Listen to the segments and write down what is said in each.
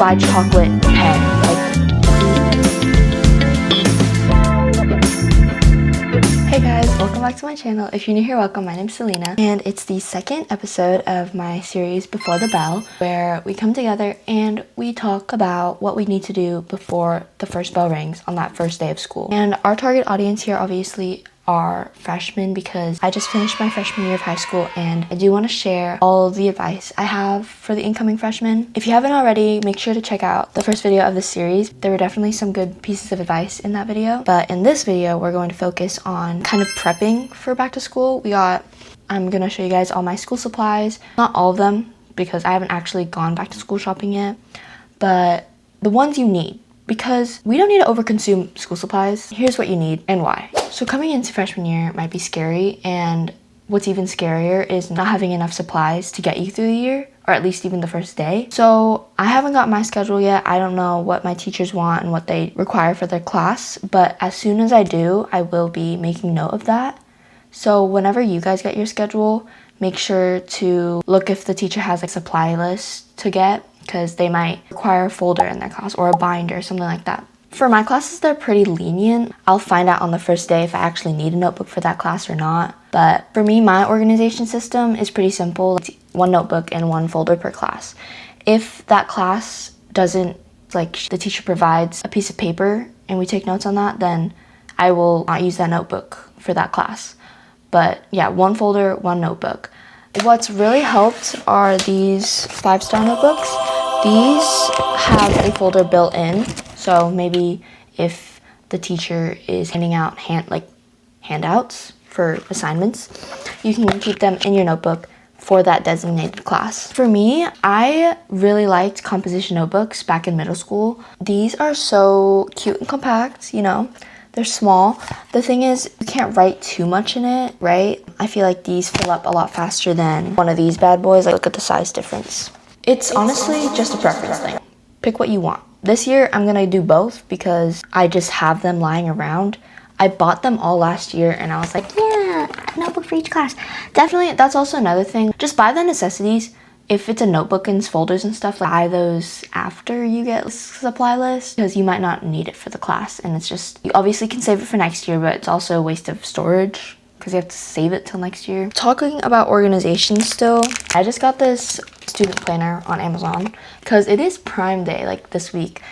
buy chocolate pen. Hey guys, welcome back to my channel. If you're new here, welcome. My name's Selena, and it's the second episode of my series Before the Bell, where we come together and we talk about what we need to do before the first bell rings on that first day of school. And our target audience here obviously are freshmen, because I just finished my freshman year of high school, and I do want to share all the advice I have for the incoming freshmen. If you haven't already, make sure to check out the first video of this series. There were definitely some good pieces of advice in that video, but in this video we're going to focus on kind of prepping for back to school. I'm gonna show you guys all my school supplies, not all of them because I haven't actually gone back to school shopping yet, but the ones you need, because we don't need to overconsume school supplies. Here's what you need and why. So coming into freshman year might be scary, and what's even scarier is not having enough supplies to get you through the year, or at least even the first day. So I haven't got my schedule yet. I don't know what my teachers want and what they require for their class, but as soon as I do, I will be making note of that. So whenever you guys get your schedule, make sure to look if the teacher has a supply list to get, because they might require a folder in their class or a binder or something like that. For my classes, they're pretty lenient. I'll find out on the first day if I actually need a notebook for that class or not. But for me, my organization system is pretty simple. It's one notebook and one folder per class. If that class doesn't, like the teacher provides a piece of paper and we take notes on that, then I will not use that notebook for that class. But yeah, one folder, one notebook. What's really helped are these 5-star notebooks. These have a folder built in, so maybe if the teacher is handing out handouts for assignments, you can keep them in your notebook for that designated class. For me, I really liked composition notebooks back in middle school. These are so cute and compact, you know. They're small. The thing is, you can't write too much in it, right? I feel like these fill up a lot faster than one of these bad boys. Like, look at the size difference. It's honestly just a preference thing. Pick what you want. This year, I'm gonna do both because I just have them lying around. I bought them all last year and I was like, yeah, a notebook for each class. Definitely, that's also another thing. Just buy the necessities. If it's a notebook and folders and stuff, buy those after you get a supply list, because you might not need it for the class. And it's just, you obviously can save it for next year, but it's also a waste of storage because you have to save it till next year. Talking about organization still, I just got this student planner on Amazon because it is Prime Day, like this week.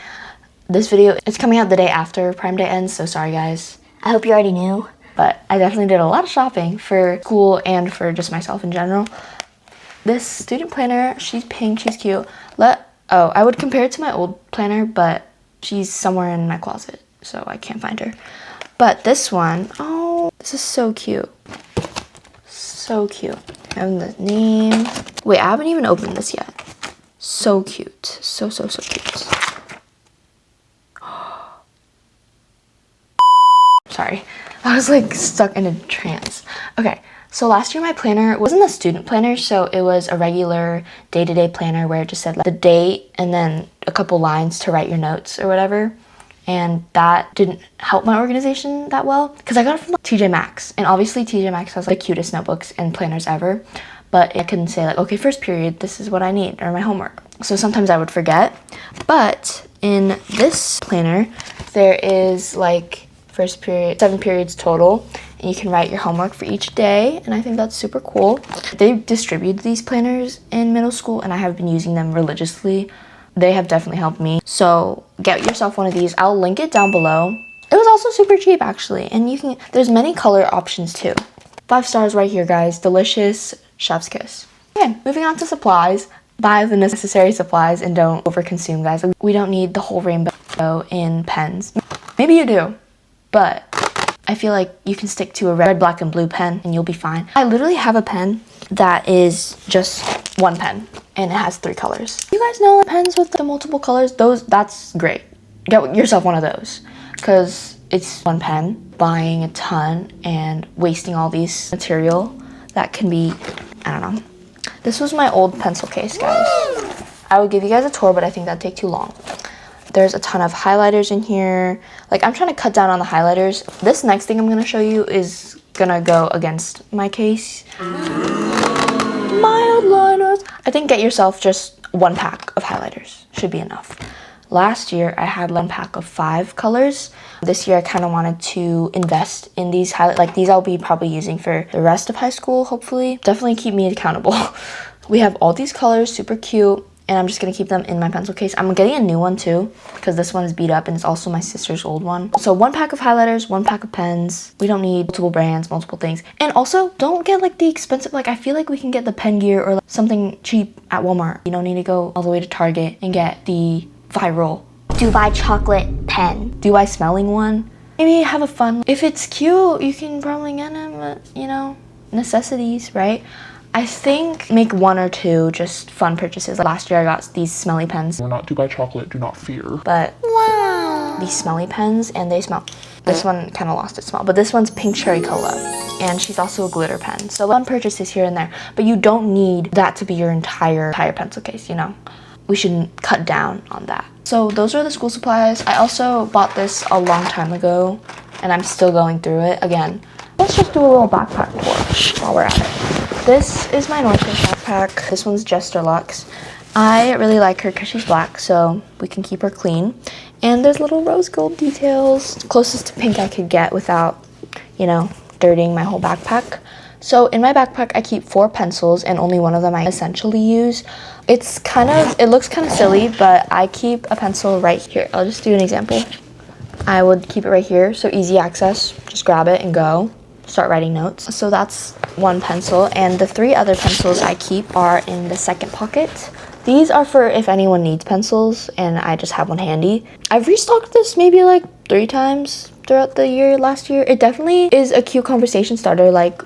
This video is coming out the day after Prime Day ends, so sorry guys. I hope you already knew. But I definitely did a lot of shopping for school and for just myself in general. This student planner, she's pink, she's cute. I would compare it to my old planner, but she's somewhere in my closet, so I can't find her. But this one, oh, this is so cute. So cute. And the name. Wait, I haven't even opened this yet. So cute. So cute. Sorry, I was like stuck in a trance. Okay. So last year my planner wasn't a student planner, so it was a regular day-to-day planner where it just said like the date and then a couple lines to write your notes or whatever. And that didn't help my organization that well because I got it from TJ Maxx. And obviously TJ Maxx has the cutest notebooks and planners ever, but I couldn't say like, okay, first period, this is what I need, or my homework. So sometimes I would forget. But in this planner, there is like first period, 7 periods total, and you can write your homework for each day, and I think that's super cool. They distribute these planners in middle school, and I have been using them religiously. They have definitely helped me. So get yourself one of these. I'll link it down below. It was also super cheap actually, and there's many color options too. 5 stars right here, guys. Delicious, chef's kiss. Okay, moving on to supplies. Buy the necessary supplies and don't overconsume, guys. We don't need the whole rainbow in pens. Maybe you do, but I feel like you can stick to a red, black, and blue pen and you'll be fine. I literally have a pen that is just one pen and it has 3 colors. You guys know pens with the multiple colors? That's great. Get yourself one of those because it's one pen. Buying a ton and wasting all these material that can be, I don't know. This was my old pencil case, guys. I would give you guys a tour, but I think that'd take too long. There's a ton of highlighters in here. Like, I'm trying to cut down on the highlighters. This next thing I'm going to show you is going to go against my case. Mild liners. I think get yourself just 1 pack of highlighters should be enough. Last year, I had 1 pack of 5 colors. This year, I kind of wanted to invest in these highlight. Like, these I'll be probably using for the rest of high school, hopefully. Definitely keep me accountable. We have all these colors, super cute, and I'm just going to keep them in my pencil case. I'm getting a new one, too, because this one is beat up, and it's also my sister's old one. So 1 pack of highlighters, 1 pack of pens. We don't need multiple brands, multiple things. And also, don't get, like, the expensive... Like, I feel like we can get the pen gear or like, something cheap at Walmart. You don't need to go all the way to Target and get the viral Dubai chocolate pen. Dubai smelling one. Maybe have a fun. If it's cute, you can probably get them, you know, necessities, right? I think make 1 or 2 just fun purchases. Like last year I got these smelly pens. We're not Dubai chocolate, do not fear. But wow, these smelly pens, and they smell. This one kind of lost its smell, but this one's pink cherry cola, and she's also a glitter pen. So fun purchases here and there, but you don't need that to be your entire pencil case, you know. We should cut down on that. So those are the school supplies. I also bought this a long time ago, and I'm still going through it again. Let's just do a little backpack tour while we're at it. This is my North Face backpack. This one's Just Deluxe. I really like her because she's black, so we can keep her clean. And there's little rose gold details, closest to pink I could get without, you know, dirtying my whole backpack. So in my backpack, I keep 4 pencils, and only one of them I essentially use. It looks kind of silly, but I keep a pencil right here. I'll just do an example. I would keep it right here, so easy access. Just grab it and go. Start writing notes. So that's 1 pencil, and the 3 other pencils I keep are in the second pocket. These are for if anyone needs pencils, and I just have one handy. I've restocked this maybe like 3 times throughout the year, last year. It definitely is a cute conversation starter, like,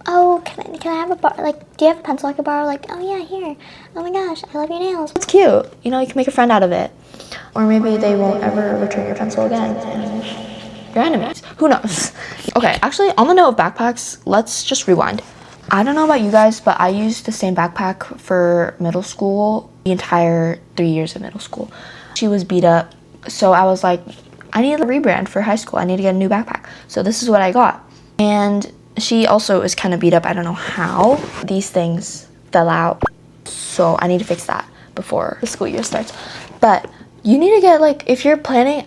oh, can I have a bar? Like, do you have a pencil I could borrow? Like, oh yeah, here. Oh my gosh, I love your nails. It's cute. You know, you can make a friend out of it. Or maybe they won't ever return your pencil again. And you're enemies. Who knows? Okay, actually, on the note of backpacks, let's just rewind. I don't know about you guys, but I used the same backpack for middle school, the entire 3 years of middle school. She was beat up, so I was like, I need a rebrand for high school. I need to get a new backpack. So this is what I got. And she also is kind of beat up. I don't know how. These things fell out, so I need to fix that before the school year starts. But you need to get, like, if you're planning,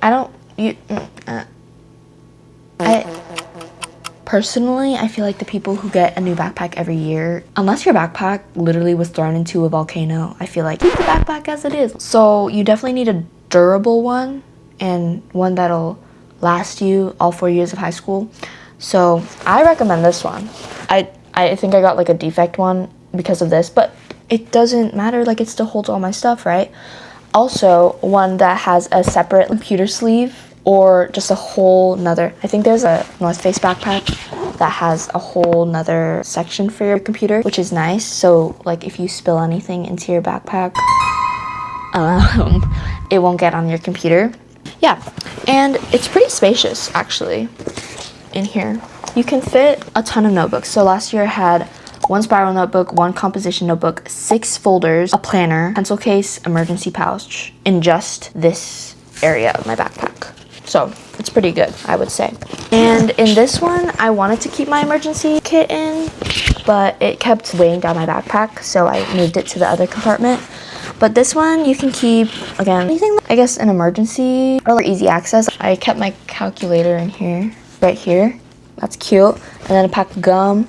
personally, I feel like the people who get a new backpack every year, unless your backpack literally was thrown into a volcano, I feel like keep the backpack as it is. So you definitely need a durable one, and one that'll last you all 4 years of high school. So I recommend this one. I think I got like a defect one because of this, but it doesn't matter, like it still holds all my stuff, right? Also, one that has a separate computer sleeve, or just a whole nother, I think there's a North Face backpack that has a whole nother section for your computer, which is nice. So like if you spill anything into your backpack, it won't get on your computer. Yeah, and it's pretty spacious actually. In here you can fit a ton of notebooks. So last year I had 1 spiral notebook, 1 composition notebook, 6 folders, a planner, pencil case, emergency pouch in just this area of my backpack. So it's pretty good, I would say. And in this one I wanted to keep my emergency kit in, but it kept weighing down my backpack, so I moved it to the other compartment. But this one you can keep, again, anything, I guess an emergency or like easy access. I kept my calculator in here. Right here, that's cute. And then a pack of gum,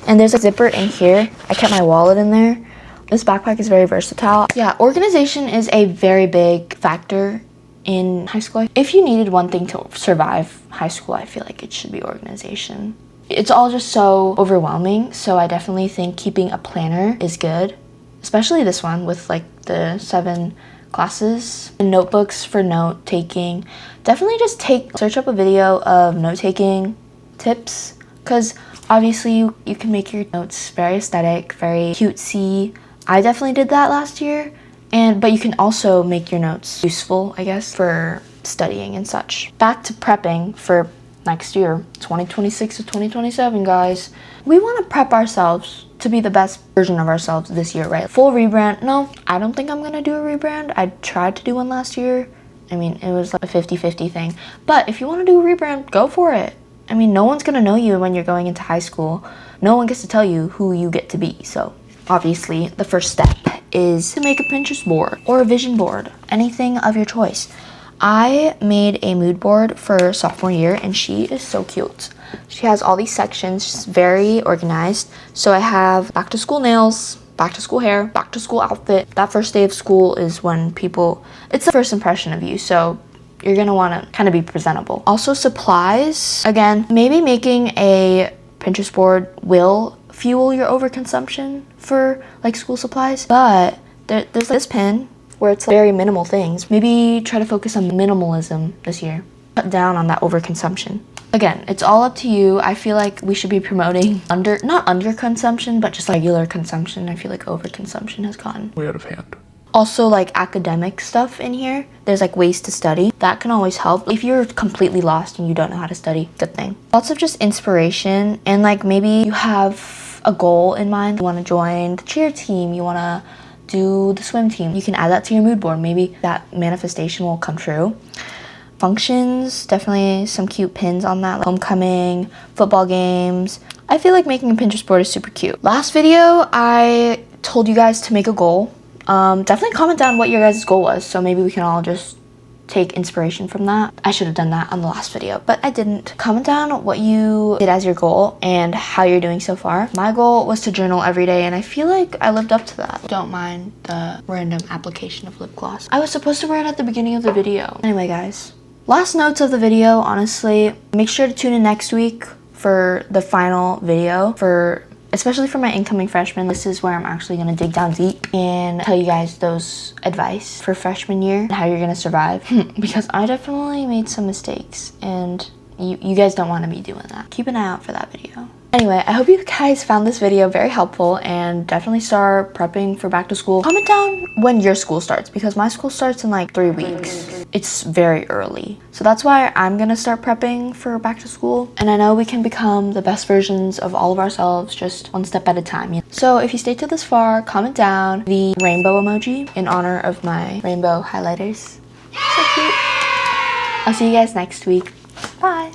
and there's a zipper in here. I kept my wallet in there. This backpack is very versatile. Yeah, organization is a very big factor in high school. If you needed one thing to survive high school, I feel like it should be organization. It's all just so overwhelming, so I definitely think keeping a planner is good, especially this one with like the 7 classes and notebooks for note taking. Definitely just search up a video of note taking tips, because obviously you can make your notes very aesthetic, very cutesy. I definitely did that last year, but you can also make your notes useful, I guess, for studying and such. Back to prepping for next year, 2026 to 2027, guys. We want to prep ourselves to be the best version of ourselves this year, right? Full rebrand. No, I don't think I'm gonna do a rebrand. I tried to do one last year. I mean, it was like a 50-50 thing. But if you want to do a rebrand, go for it. I mean, no one's gonna know you when you're going into high school. No one gets to tell you who you get to be. So Obviously, the first step is to make a Pinterest board or a vision board, anything of your choice. I made a mood board for sophomore year and she is so cute. She has all these sections, she's very organized. So I have back to school nails, back to school hair, back to school outfit. That first day of school is when it's the first impression of you, so you're gonna wanna kind of be presentable. Also supplies, again, maybe making a Pinterest board will fuel your overconsumption for like school supplies, but there's this pin where it's like very minimal things. Maybe try to focus on minimalism this year. Cut down on that overconsumption. Again, it's all up to you. I feel like we should be promoting not underconsumption, but just regular consumption. I feel like overconsumption has gotten way out of hand. Also, like academic stuff in here. There's like ways to study. That can always help. If you're completely lost and you don't know how to study, good thing. Lots of just inspiration, and like maybe you have a goal in mind. You want to join the cheer team. You want to do the swim team. You can add that to your mood board. Maybe that manifestation will come true. Functions, definitely some cute pins on that, like homecoming, football games. I feel like making a Pinterest board is super cute. Last video, I told you guys to make a goal. Definitely comment down what your guys' goal was, so maybe we can all just take inspiration from that. I should have done that on the last video, but I didn't. Comment down what you did as your goal and how you're doing so far. My goal was to journal every day, and I feel like I lived up to that. Don't mind the random application of lip gloss. I was supposed to wear it at the beginning of the video. Anyway, guys, last notes of the video, honestly, make sure to tune in next week for the final video especially for my incoming freshmen. This is where I'm actually gonna dig down deep and tell you guys those advice for freshman year and how you're gonna survive. Because I definitely made some mistakes and you guys don't want to be doing that. Keep an eye out for that video. Anyway, I hope you guys found this video very helpful and definitely start prepping for back to school. Comment down when your school starts, because my school starts in like 3 weeks. It's very early. So that's why I'm gonna start prepping for back to school. And I know we can become the best versions of all of ourselves just one step at a time. So if you stayed to this far, comment down the rainbow emoji in honor of my rainbow highlighters. So cute. I'll see you guys next week. Bye.